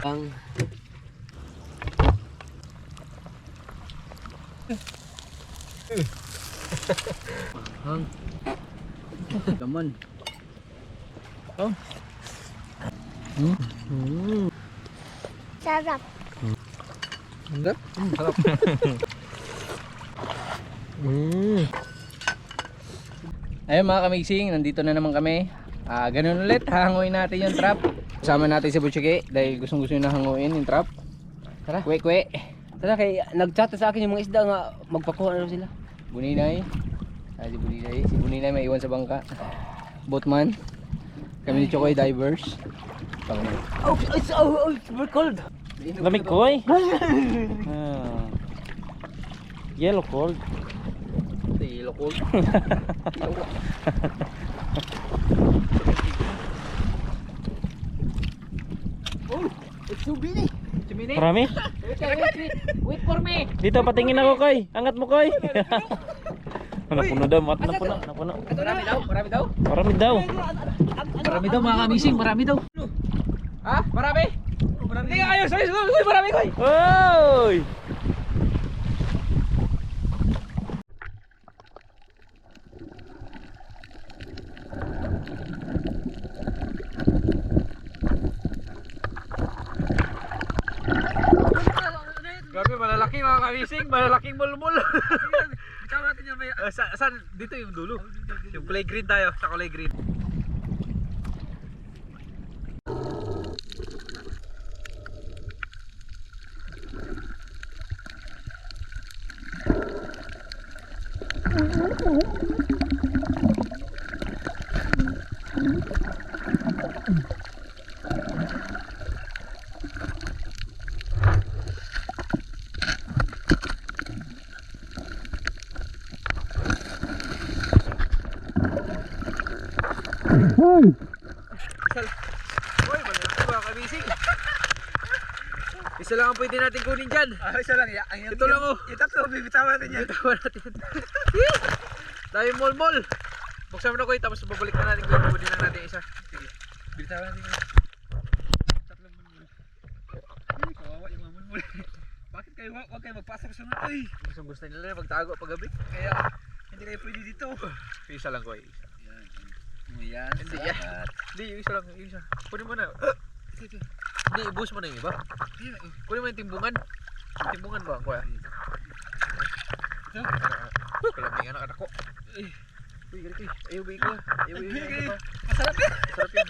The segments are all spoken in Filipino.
Ang hang. Kaman. Oh. Sarap. Sarap? Sarap. Ayun mga kamigsing, nandito na naman kami. Ganun ulit, hanguin natin yung trap. Kasama natin si Butchike dahil gustong gusto na hanguin yung trap. Tara, kwe. Tara kay nag-chat sa akin yung mga isda nga magpakuha na sila. Buninay. Si Buninay. Si Buninay may iwan sa bangka. Boatman. Kami ni Chokoy divers. Oh, it's super cold. Lamig ko eh. Yellow cold. Yellow cold. Oh, it's so big. Marami? Wait for me. Dito patingin ako koy. Angat mo koy. Napuno daw, napuno. Marami daw? Marami daw? Marami daw. Marami daw mga kamising, marami daw. Ha? Marami? Hindi nga kayo. Sorry. Marami ko. Oy! Grabe, malalaki mga kamising. Malalaking mulmul. Ikaw natin yan. Saan? Dito yung dulo. Yung kulay green tayo. Sa kulay green. Hoy, malalaki mga kamising. Isa lang ang pwede natin kunin dyan. Isa lang. Ito lang oh. Yung tatlo, bibitawan natin yan. Bibitawan natin. Dahil mol. Buksan mo na ko tapos babalik na natin. Kunin lang natin isa. Sige. Bibitawan natin yan. Tatlong mulmul. Kawawa yung mga mulmul. Bakit kayo huwag kayo magpasok sa mga? Ay! Gusto nila na magtago paggabi. Kaya hindi kayo pwede dito. Isa lang ko eh. Yan. Hindi yan. Hindi, yung isa lang. Yung isa. Kunin mo na. Hindi, ibuhos mo na yung iba. Kunin mo yung timbungan. Yung timbungan ba, kuya? Kalamingan ang anak ko. Uy, galit eh. Ayaw ba ikaw? Masarap yan. Masarap yan.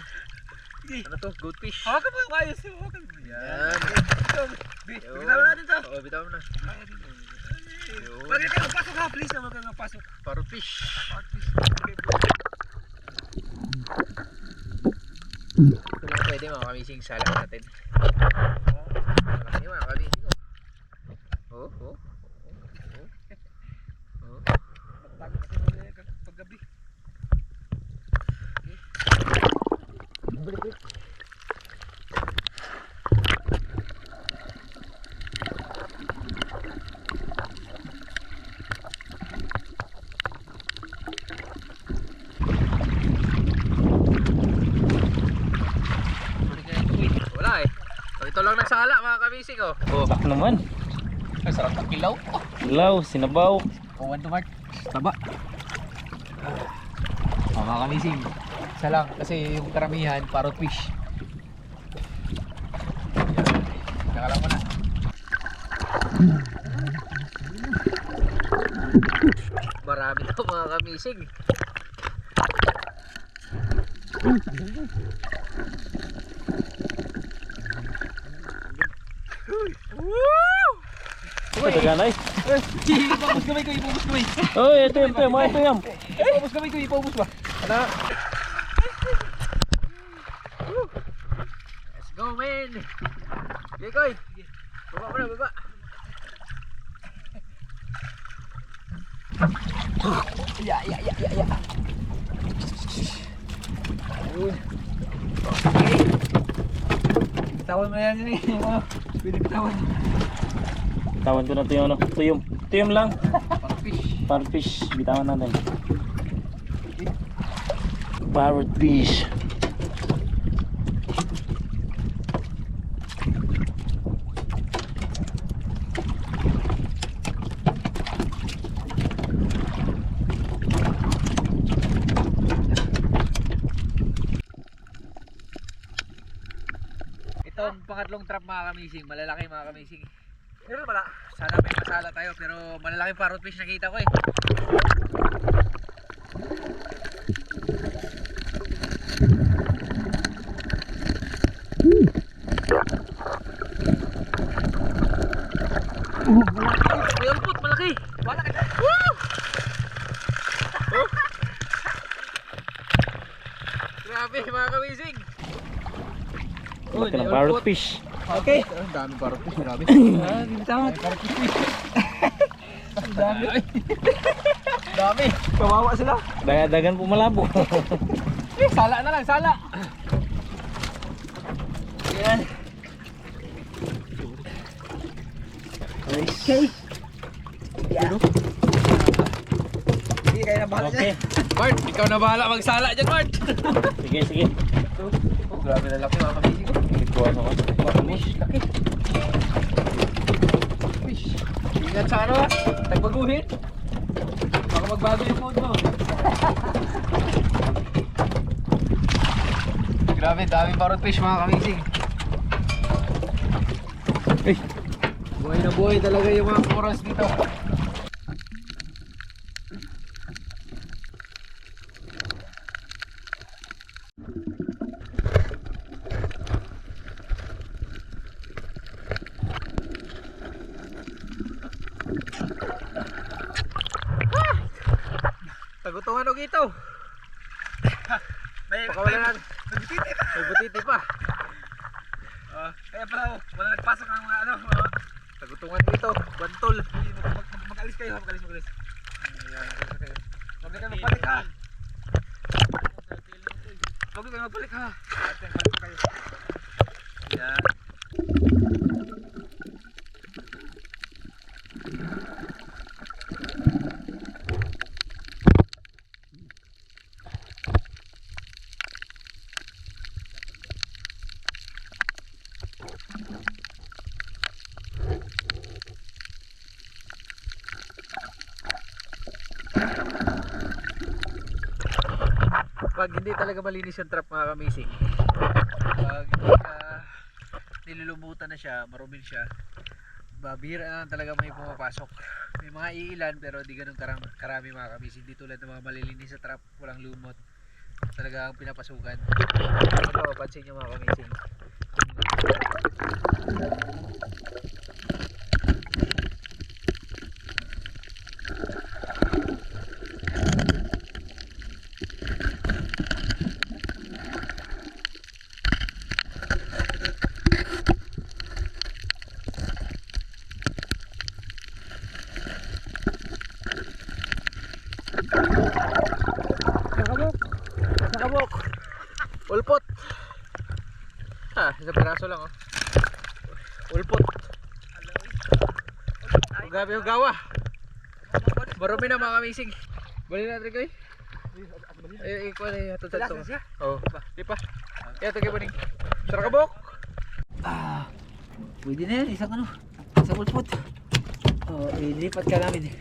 Ano to? Goldfish. Hawakan mo yung ayos. Hawakan mo. Yan. Bitawan natin to. Oo, bitawan mo na. Huwag kayo magpasok ha. Please na huwag kayo magpasok. Parrotfish. Ito lang pwede mga kamising salang natin. Malaki mga kamising oh. Oh. Magtago kasi mo paggabi. Balik. Wala eh. Ito lang nagsala mga kamising oh. Tak naman. Ay, sarap ng kilaw. Ilaw, sinabaw. Kuwan to Mark. Taba. Mga kamising. Isa lang kasi yung karamihan parrotfish. Nakalang mo na. Marami to mga kamising. Ito ganay. Ipapos kamay ko. Oh, ito yung Ipapos kamay ko. Ipapos ba? Ano? Let's go man. Okay koy. Baba mo na baba. Ya. Bitawan mo yan yun eh. Pwede bitawan. Tawan ko na ito yung ano. Tuyom lang. Parrotfish. Parrotfish. Bitawan natin. Parrotfish. Itong pangatlong trap mga kamising, malalaki mga kamising. Meron pala. Sana may masala tayo pero malalaking parrot fish nakita ko eh. May ulpot, malaki. Wala ka. Woo! Oh. Grabe mga kamising. Laki ng parrot fish. Okay. Ang daming parrot fish, grabe. Tama. Ang dami. Dami. Kawawa sila. Dagan po malabo. Sala na lang, sala. Ayan. Okay. Hindi kayo na bahala Okay. Bart, ikaw na bahala magsala dyan, Bart. Sige, sige. Oh, grabe na laki mga kamising ko. Ikuha ako. Fish, laki. Fish. Ingat sa ano ha, tagbaguhin. Baka magbago yung mode mo. Grabe, daming parrot fish mga kamising. Ay, Buhay na buhay talaga yung mga coros dito. Tagutungan og ito. May Pakawala natin. Nagtiti pa. May butiti pa. Kaya pala, wala nagpasok ang mga ano. Tagutungan dito. Bantol. Mag-alis kayo, mag-alis. Ayan, kasi kayo. Huwag na kayo magbalik ha. Huwag na kayo magbalik ha. Ate, balik kayo. Ayan. Pag hindi talaga malinis yung trap mga kamising, pag hindi ka nilulumutan na siya, marumin siya, babira na talaga may pumapasok. May mga iilan pero di ganun karami mga kamising. Di tulad ng mga malilinis sa trap, walang lumot, talaga ang pinapasukan. Ito, pansin nyo mga kamising. Nakabok. Ulpot. Isang piraso lang oh. Ulpot. Oh, grabe yung gawa. Marumi na mga kamising. Balik natin kayo. Ikaw na yung hatod to. Oo. Di pa. Ito kayo baning. Sarakabok. Pwede na yan, isang ano. Isang ulpot. Ilipat ka namin eh.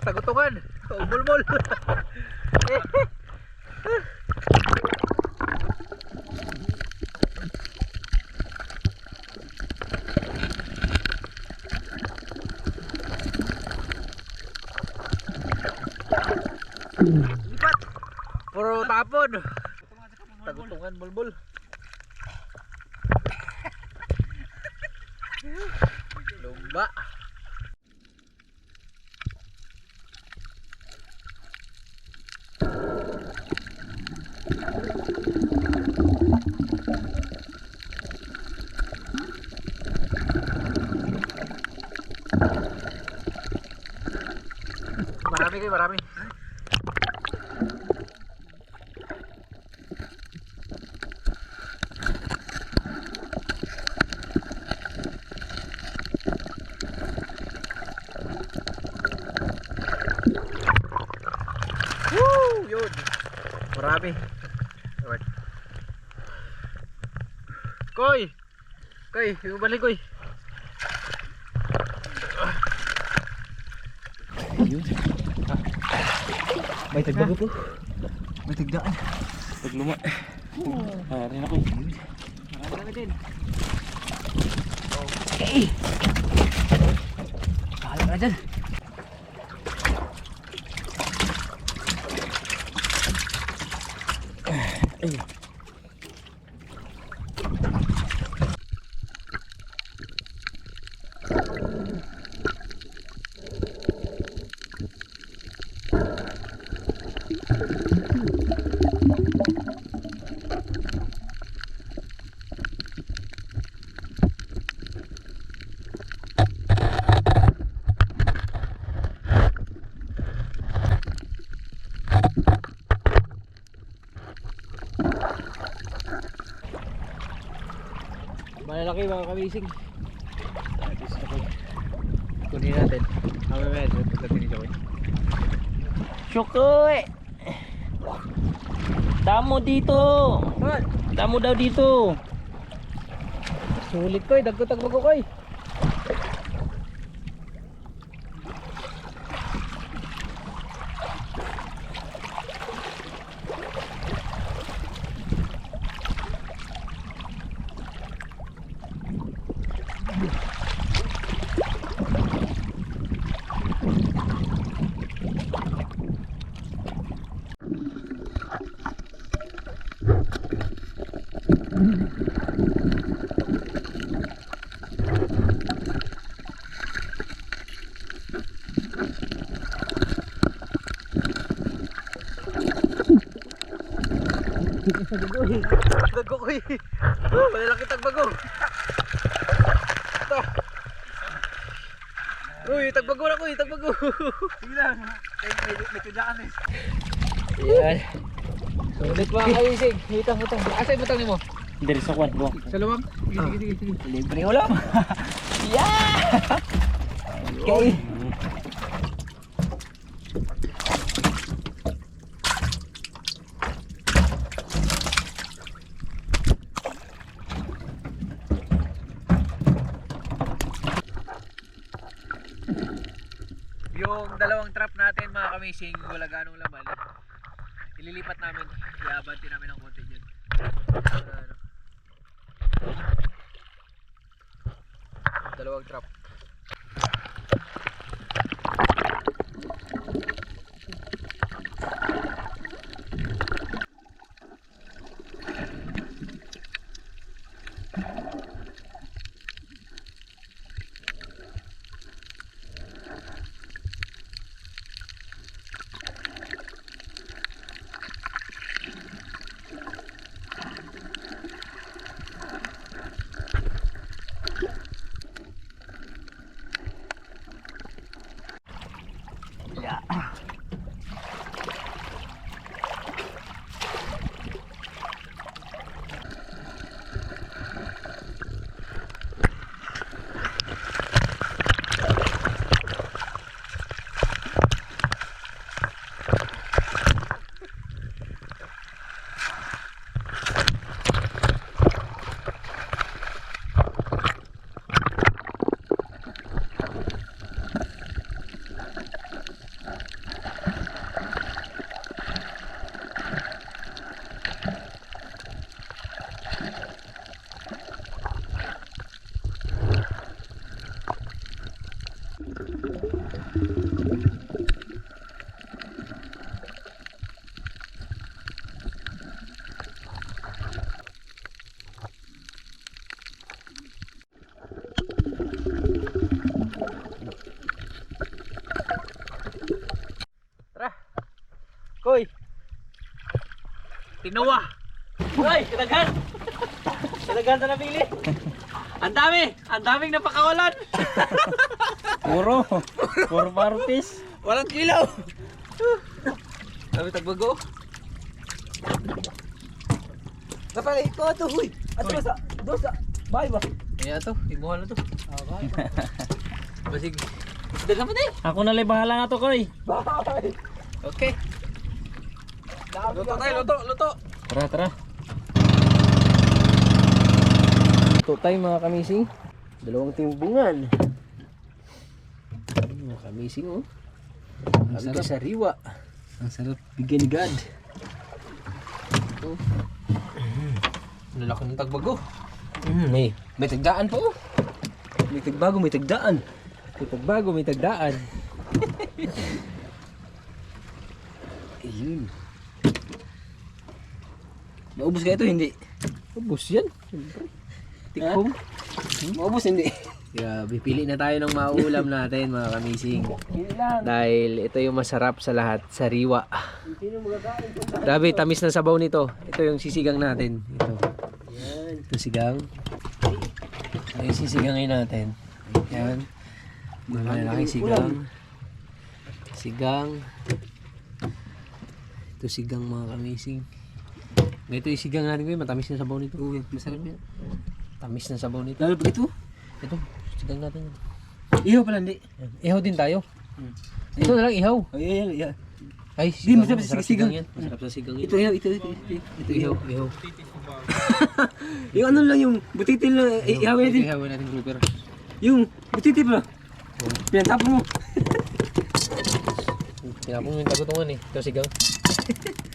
Tagutungan. Umulmol. Lipat. Puro tapon. Tagutungan mulmol. Lumba. Marami kayo, marami. Woo! Yun. Marami. Koy! Koy, balik koy. Ayun. May tagbago po. May tagdaan. Pag luma. Rin ako. Marami din. Okay. Bahala ka dyan. Ay. Malalaki mga kamising. Kunin natin. Mamaya, pagdating ni Joey. Shukoy! Damo dito! Damo daw dito! Sulit koy, dagko-tagbo ko koy. Tagbago koy. Malalaki tagbago. Ito. Uy, tagbago na koy, tagbago. Sige lang. May tindaan eh. Ayan. Sulit mga kamising. Hitang. Asa yung butang ni mo? Dari sa kwan. Buwang. Sa lumam? Sige. Libre ulam. Yeah! Okay. Yung dalawang trap natin mga kamising, wala ganong laman. Ililipat namin. Iabanti namin ng konti dyan. Ano. Dalawang trap. Koy. Tinuwa! Koy, kadaghan. Kadaghan sa nabili. Ang daming napakawalan. Puro parties. Walang kilaw! Sabi tagbago. Kapag ito ito, huy. At dosa, bye ba? Kaya to, imuha na to. Okay. Basig. Dagan mo tayo. Ako na lang bahala nga to, Koy. Bye. Okay. Luto tayo, luto. Tara. Luto tayo mga kamising. Dalawang timbungan. Mga kamising oh. Ang sarap sa riwa. Ang sarap bigyan ni God. Ito. Lalaki ng tagbago. May tagdaan pa oh. May tagbago, may tagdaan. May tagbago, may tagdaan. Ayun. Maubos ka ito, hindi? Maubos yan. Siyempre. Tikom. Maubos, hindi? Grabe, pili na tayo ng maulam natin mga kamising. Dahil ito yung masarap sa lahat, sariwa. Grabe, tamis na sabaw nito. Ito yung sisigang natin. Ito sigang. Ito yung sisigangin natin. Yan. Malalaking sigang. Sigang. Ito sigang mga kamising. Ito yung sigang natin ko, matamis na sabaw nito. Masarap yan. Tamis na sabaw nito. Lalo pa ito? Ito, sigang natin. Ihaw pala hindi. Ihaw din tayo. Ito na lang ihaw. Ay, sigang. Masarap sa sigang yan. Masarap sa sigang yan. Ito ihaw. Yung ano lang yung butitil lang. Ihawin natin. Ihawin natin grouper. Yung butitil pa. Pinatapon mo. Tinapon mo yung tagutungan eh. Ito sigang.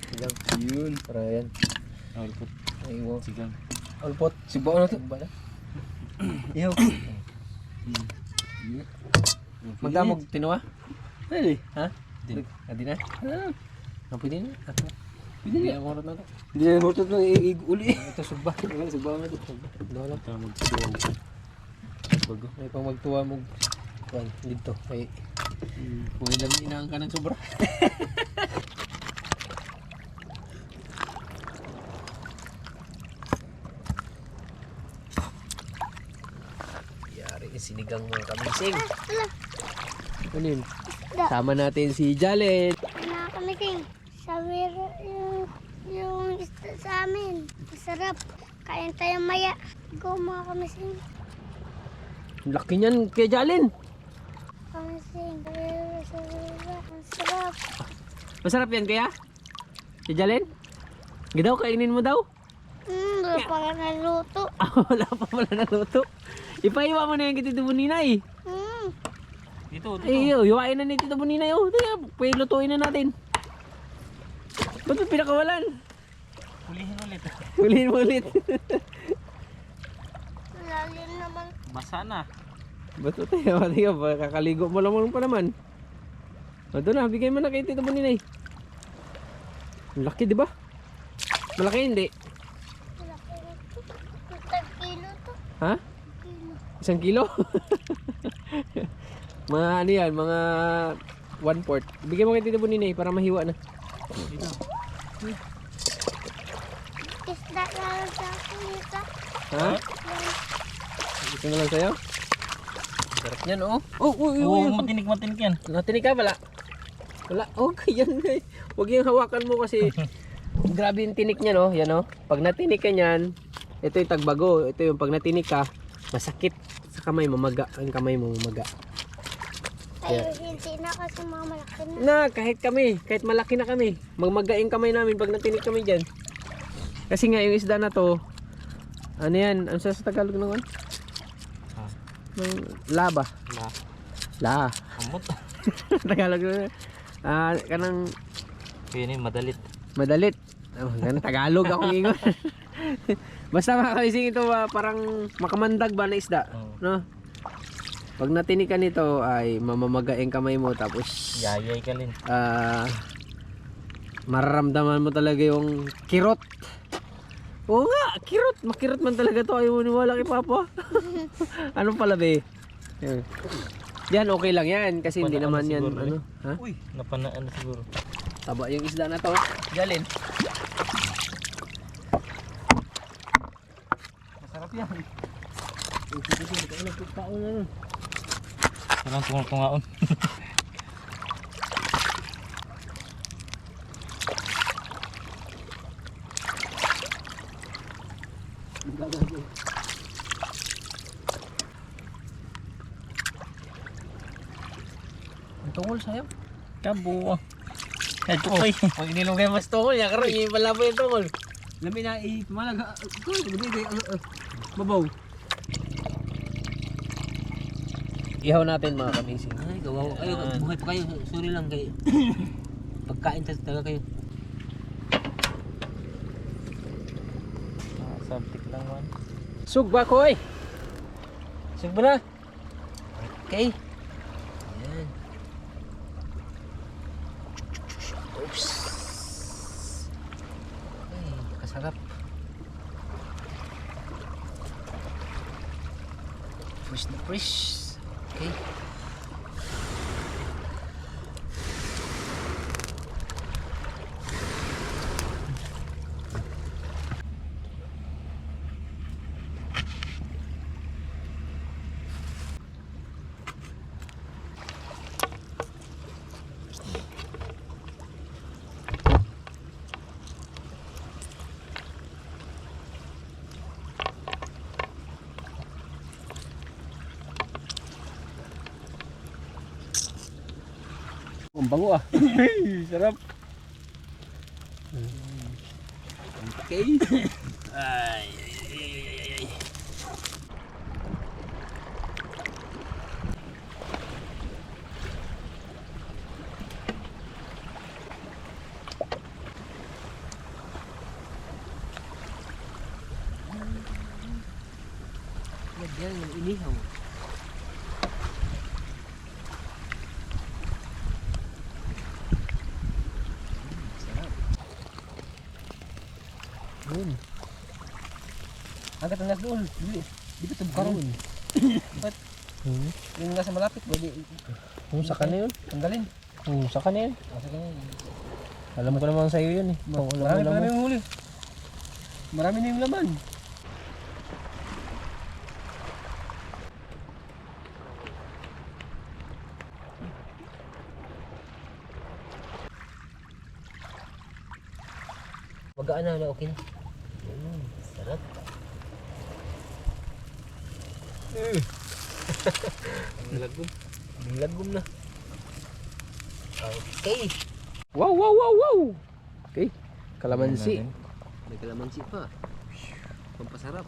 Sigang. Yun. Para yan. Alpot. Aywa. Sigang. Alpot. Sibaw na ito. Ihaw. Magdamog tinuwa? Pwede. Ha? Hindi na? Pwede na? Pwede na. Ang horot na ito. Hindi na horot na uli. Ito sugba. Sugba na ito. Sugba lang. Magtuwa. May pang magtuwa mo. Dito. May lang inaan ka ng sobra. Sinigang mga kamising. Ano yun? Sama natin si Jalen. Mga kamising, sabi yung isda sa amin. Masarap. Kain tayo maya. Go mga kamising. Laki niyan kay Jalen. Kamising. Ang sarap. Masarap yan kaya? Si Jalen? Gidaw, kainin mo daw? Wala pa ka naluto. Wala pa pala naluto. Ipaiwa mo na yung kay Tito Buninay. Dito. Ay, iwain na ni Tito Buninay. Pwede lutuin na natin. Ba't mo pinakawalan? Hulihin mo ulit. Lalim naman. Basa na. Ba't mo tayo? Kakaligo mo lang pa naman. Ito na, bigay mo na kay Tito Buninay. Laki, di ba? Malaki hindi? Malaki na ito. 1 kilo to. Ha? 1 kilo? Mga ano yan, mga 1/4. Bigay mo kay Tito Buninay para mahiwa na. Isda na lang sa akin ito. Ha? Gusto na lang sa'yo? Sarap niyan, oh. Oo, matinik yan. Natinig ka, wala? Wala, okay yan. Huwag yung hawakan mo kasi grabe yung tinik niya, no? Yan, oh. Pag natinig ka niyan, ito yung tagbago. Ito yung pag natinig ka, masakit sa kamay, mamaga. Ang kamay mo, mamaga. Ay, hindi na kasi mga malaki na. Na, kahit malaki na kami, magmagaing kamay namin pag natinig kami dyan. Kasi nga, yung isda na to, ano yan? Ano sa Tagalog naman? Laba. La. Amot. Tagalog naman. Kanang Yun yung madalit. madalit. Oh, ganun, Tagalog ako ingon. Basta mga kamising ito parang makamandag ba na isda, no? Pag natinig ka nito ay mamamagaing kamay mo tapos Yayay ka rin. mararamdaman mo talaga yung kirot. Oo nga, kirot. Makirot man talaga to. Ayaw mo niwala kay Papa. Ano pala be? Yan, okay lang yan. Kasi hindi naman yan, siguro, ano. Ha? Uy, napanaan na siguro. Taba yung isda na to. Galin. Masarap yan. Walang tungaon. Ang tungol sa'yo. Kabuwa. Ito kay. Pag inilugay mas tungol, yan karoon. Yung pala po yung tungol. Lamin na, tumalaga. Babaw. Ihaw natin mga kamising. Ay, gawaw. Ay, buhay pa kayo. Sorry lang kayo. Pagkain talaga kayo. Sabtik lang man. Sugba koy. Sugba na. Okay. Ayan. Oops. Ay, kasarap. Fresh na fresh. Okay. Ang bango ah. Sarap. Okay. Lagyan ng inihaw. Yun. Agad ang nasa doon. Dili ba ito bukaron? Ba't? Yung nasa malapit, pwede. Sa kanil yun. Tanggalin. Sa kanil. Nasa ganyan. Alam ko naman sa iyo yun eh. Marami pa namin huli. Marami na yung laman. Magaan na, okay na. Sarap. Bilagom. Bilagom na. Okay. Wow, wow, wow, wow. Okay. Kalamansi. May kalamansi pa. Pampasarap.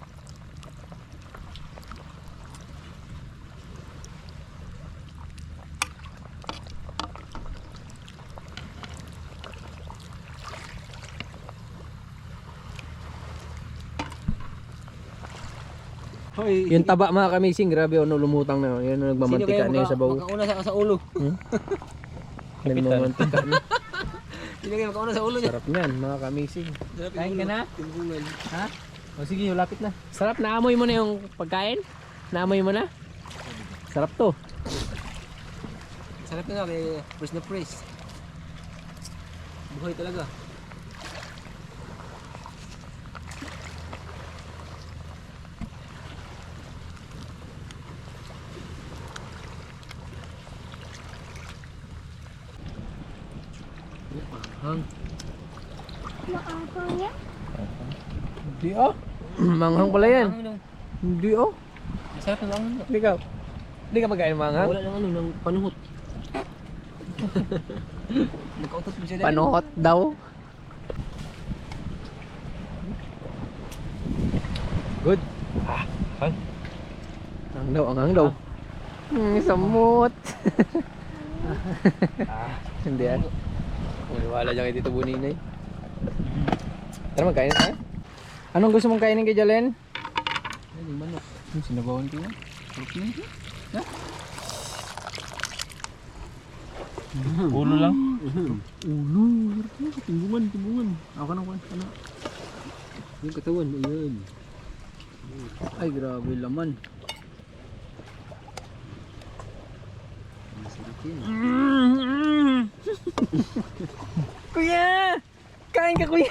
Yung taba mga kamising, grabe ano lumutang na yun. Yan ang nagmamantika na yun sa bawo. Makauna sa ulo. Nagmamantika na. Sino kayo makauna sa ulo niya? Sarap niyan mga kamising. Kain ka na? Timbungan. Ha? O sige, lapit na. Sarap, naamoy mo na yung pagkain? Naamoy mo na? Sarap to. Sarap na kay fresh na fresh. Buhay talaga. Hang. Maangkong yan. Hindi oh. Manghang pala yan. Hindi oh. Masarap na lang. Hindi ka. Hindi ka magkain ng manghang? Wala lang ano, ng panuhot. Nagkautot mo siya dahil. Panuhot daw. Good. Hang. Ang hang daw. Samot. Hindi ah. Wala dyan kay Tito Buninay. Tara magkain na tayo. Anong gusto mong kainin kay Jalen? Yung manok. Yung sinabawan ko yan. Ulo lang. Ulo. Timbungan. Ako na. Ano? Yung katawan, ayun. Ay grabe laman. Masarap yun. Kuya! Kain ka kuya!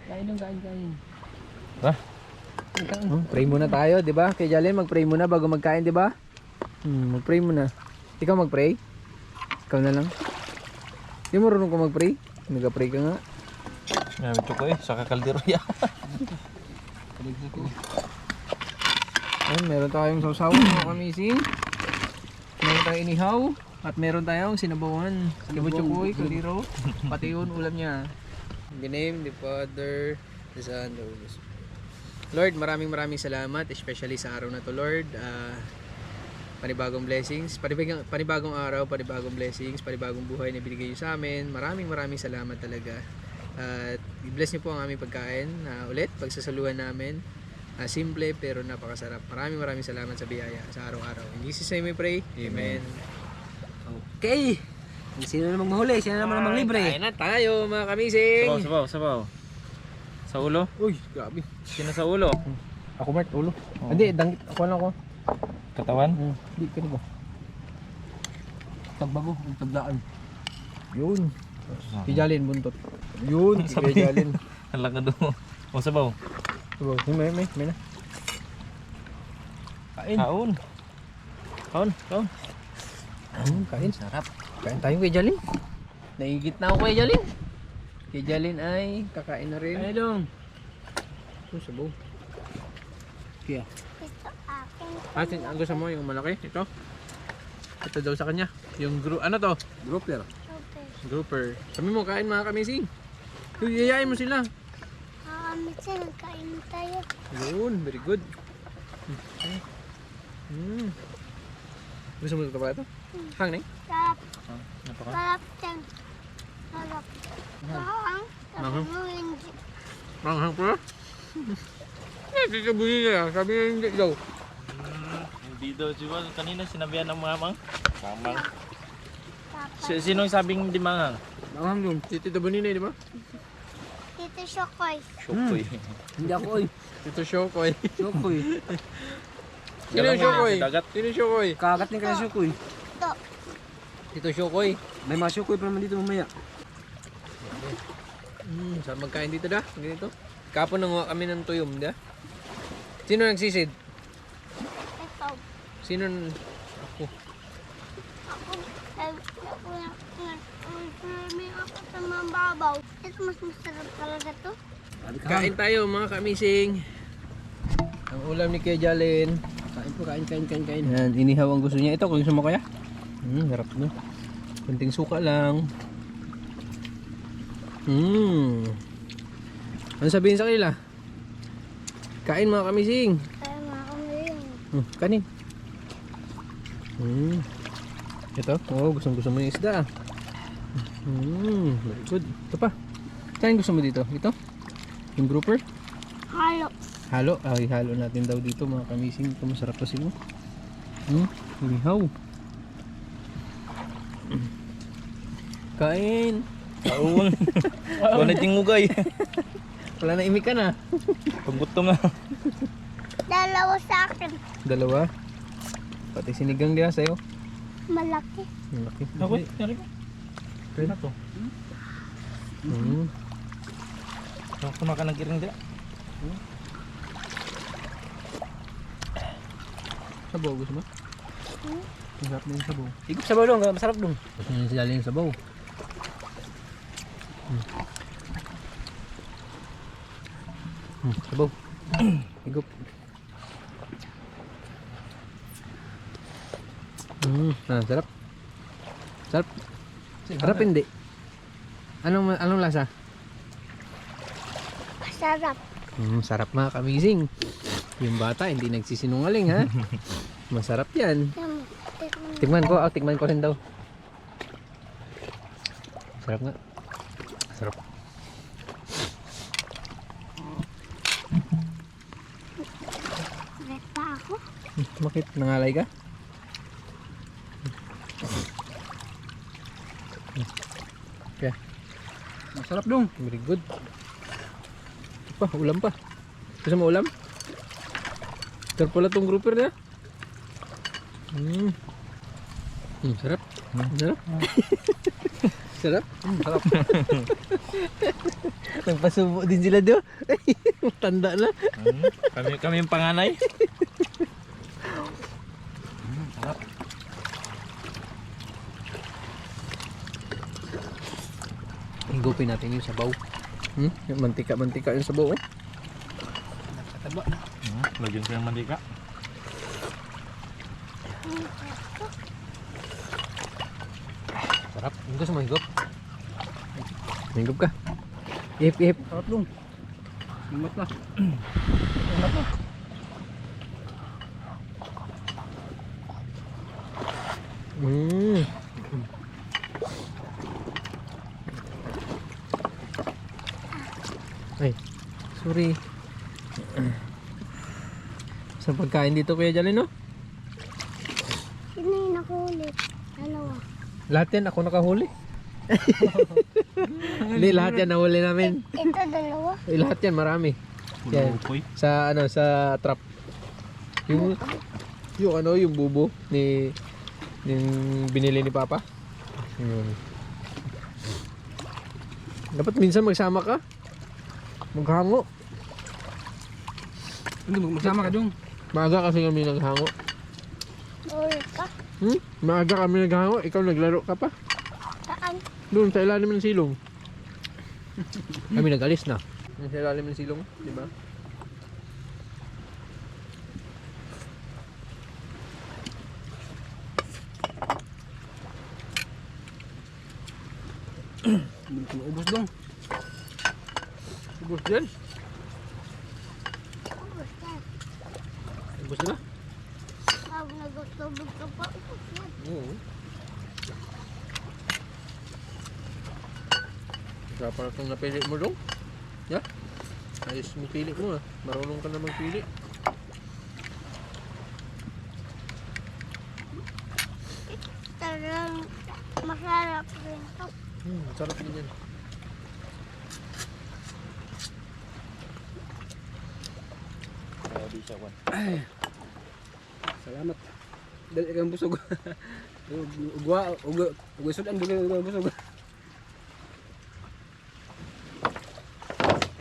Kain dong, kain. Ha? Pray muna tayo, di ba? Kay Jalen, mag-pray muna bago magkain, di ba? Mag-pray muna. Ikaw mag-pray? Ikaw na lang. Di mo marunong ko mag-pray? Nag-pray ka nga. Gamit ko eh. Sa kakaldero yan. Ayun, meron tayong sausawan mga kamising. Meron tayong inihaw. At meron tayong sinabawan. Kibuchukoy, kaliro. Pati yun, ulam niya. In the name, the Father, the Son, the Holy Spirit. Lord, maraming salamat. Especially sa araw na to, Lord. panibagong blessings, panibagong araw, panibagong blessings, panibagong buhay na binigay niyo sa amin. Maraming salamat talaga. At i-bless niyo po ang aming pagkain ulit, pagsasaluhan namin. Simple pero napakasarap. Maraming salamat sa biyaya sa araw-araw. In Jesus' name we pray. Amen. Okay. Sino namang mahuli? Sino naman namang libre? Kain na tayo mga kamising. Sabaw. Sa ulo? Uy, grabe. Sino sa ulo? Ako Mark, ulo. Oh. Hindi, dangit. Ako lang ako. Katawan? Hindi, ka ba? Tagbago, tagdaan. Yun. Kijalin, buntot. Yun, kijalin. Ang laka doon. O sabaw. Sabaw, may na. Kain. Kaon. Kain. Sarap. Kain tayo kay Jalin. Naigit na ako kay Jalin. Kay Jalin ay kakain na rin. Ay dong. Sabaw. Kaya. Ito akin. Ang gusto mo yung malaki? Ito? Ito daw sa kanya. Yung ano to? Grouper. Okay. Grouper. Sabi mo, kain mga kamising. Yayain mo sila. Minsan nagkain tayo. Yun, very good. Gusto mo ito pa ito? Hang na Sarap. Napaka. Sarap yan. Sarap. Mahang. Sabi mo hindi. Manghang pa? Sabi niya, sabi niya hindi daw. Hindi daw siguro. Kanina sinabihan ng mamang. Mamang. Papa. Sinong sabing di mangang? Manghang yung Tito Bonina, di ba? Tito Shokoy. Shokoy. Hindi ako oy. Tito Shokoy. Sukoy. Sino yung Shokoy? Dagat. Sino yung Shokoy? Kagat ni kaya sukoy. Ito. Tito Shokoy. May mga sukoy pa naman dito mamaya. Saan magkain dito da? Ganito. Kapon nanguha kami ng tuyom, da? Sino nagsisid? Ito. Sino? Ako. May ako sa mga babaw. Ito mas masarap talaga to. Kain tayo mga kamising. Ang ulam ni Kuya Jalin. Kain po, kain. Yan, inihaw ang gusto niya. Ito, kung gusto mo kaya? Harap no. Kunting suka lang. Ano sabihin sa kanila? Kain mga kamising. Kaya mga kamiling. Kanin. Ito, gusto mo yung isda. Very good. Ito pa. Saan gusto mo dito? Ito? Yung grouper? Halo. Halo. Ay, halo natin daw dito mga kamising. Ito masarap kasi mo. Inihaw. Kain. Kaon. Wala na tingugay. Wala na imik ka na. Paggutom na. Dalawa sa akin. Dalawa. Pati sinigang diya sa'yo. Malaki. Malaki. Ako, yari ko. Kaya na to. Kumakan ka ng kiring dila. Sabaw, gusto mo? Masarap na yung sabaw. Higop sabaw dong, masarap dong. Gusto nyo sila yung sabaw. Sabaw. Higop. Sarap. Sarap. Sarap hindi. Anong lasa? Masarap. Sarap mga kamising. Yung bata hindi nagsisinungaling ha. Masarap yan. Tingnan ko, tingnan ko rin daw. Sarap nga. Sarap. Sarap pa ako. Bakit? Nangalay ka? Okay. Masarap dong. Very good. Ito pa, ulam pa. Gusto mo ulam? Ito pala tong grouper na. Sarap. Sarap. Sarap. Sarap. Nagpasubo din sila do. Tanda na. Kami yung panganay. Sarap. Higupin natin yung sabaw. Yung mantika yung sabaw. Nakataba. Lagyan ko yung mantika. Sarap. Gusto mo higup? Higup ka. Ihip. Sarap dong. Ingat na. Ay, sorry. Sa pagkain dito Kuya Jalen, no? Sino yung nakahuli? Dalawa. Lahat yan ako nakahuli. Hindi, lahat yan nahuli namin. Ito dalawa. Lahat yan, marami. Yan. Sa ano, sa trap. Yung ano, yung bubo ni yung binili ni Papa. Yun. Dapat minsan magsama ka. Maghango. Magsama ka dong. Maaga kasi kami naghango. Ulit ka. Maaga kami naghango, ikaw naglaro ka pa. Saan? Doon sa ilalim ng silong. Kami nag-alis na. Sa ilalim ng silong, di ba? Ubus dong. Ubus din. Ubus yan. Ubus na. Pag nagtubog ka pa, ubus yan. Oo. Sarap na itong napili mo dong. Yeah. Ayos mo pili mo ah. Marunong ka na magpili. Talagang masarap rin to. Sarap din yan. Salamat. Dali kang busog. Ugwa sudan dili busog.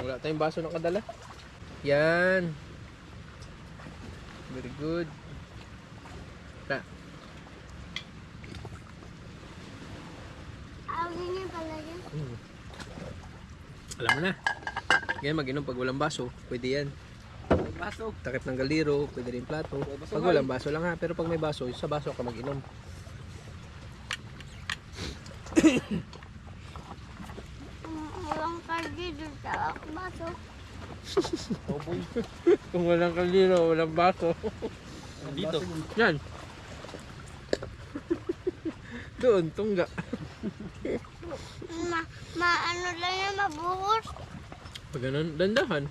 Wala tayong baso na kadala. Yan. Very good. Ta. Awin niya pala yan. Alam mo na. Ngayon mag-inom pag walang baso, pwede yan. Baso. Takip ng galiro, pwede rin plato. Pag walang baso lang ha, pero pag may baso, sa baso ka mag-inom. Walang kardi dun sa baso. Kung walang galiro, walang baso. Dito. Yan. Doon, tungga. Ano lang yan, mabuhos. Pag ganun, dandahan.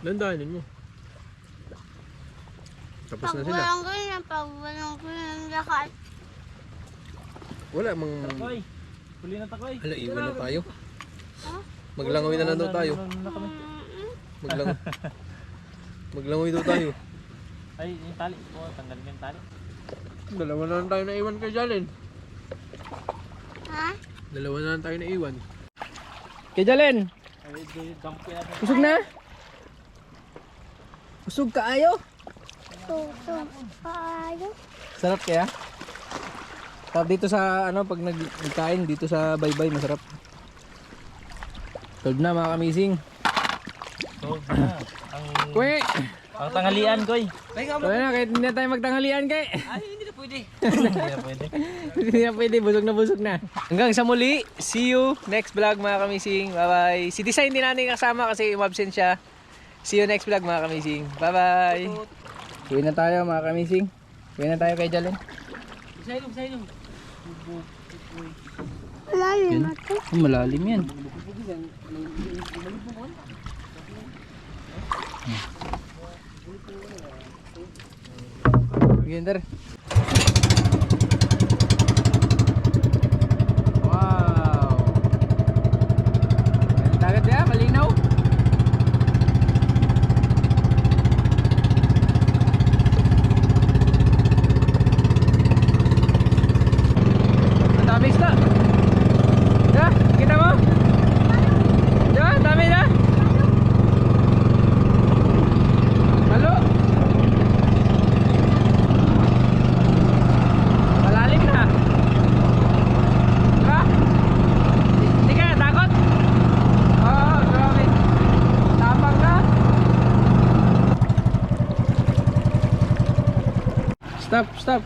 Dandahanin mo. Tapos Pag na sila. walang ganyan, pag walang ganyan lahat. Wala mang... Takoy. Huli na takoy. Hala, iwan na tayo. Ha? Maglangoy na daw tayo. Maglangoy daw tayo. Ay, yung tali. Oh, tanggalin yung tali. Dalawa na lang tayo na iwan kay Jalen. Ha? Dalawa na lang tayo na iwan. Kay Jalen, Ay, dampi natin. busog na? Busog ka ayo? Tuto. Paayo. Sarap kaya? Sarap dito sa ano pag nagkain dito sa baybay masarap. Tulad na mga kamising. So, ang Kwe! tanghalian, koy. Wala na, kahit hindi na tayo magtanghalian kay. Hindi na pwede. Hindi na pwede, busog na. Hanggang sa muli, see you next vlog mga kamising. Bye bye. Si Design din natin kasama kasi umabsent siya. See you next vlog mga kamising. Bye bye. Uwi na tayo mga kamising. Uwi na tayo kay Jalen. Malalim na to. Malalim yan. Gender. Wow. Ang dagat ya, malinaw. Ang dami isda. Ya, kita mo? Ya, dami na. Halo. Malalim na. Ha? Hindi ka takot? Oo, grabe. Tapang ka. Stop, stop.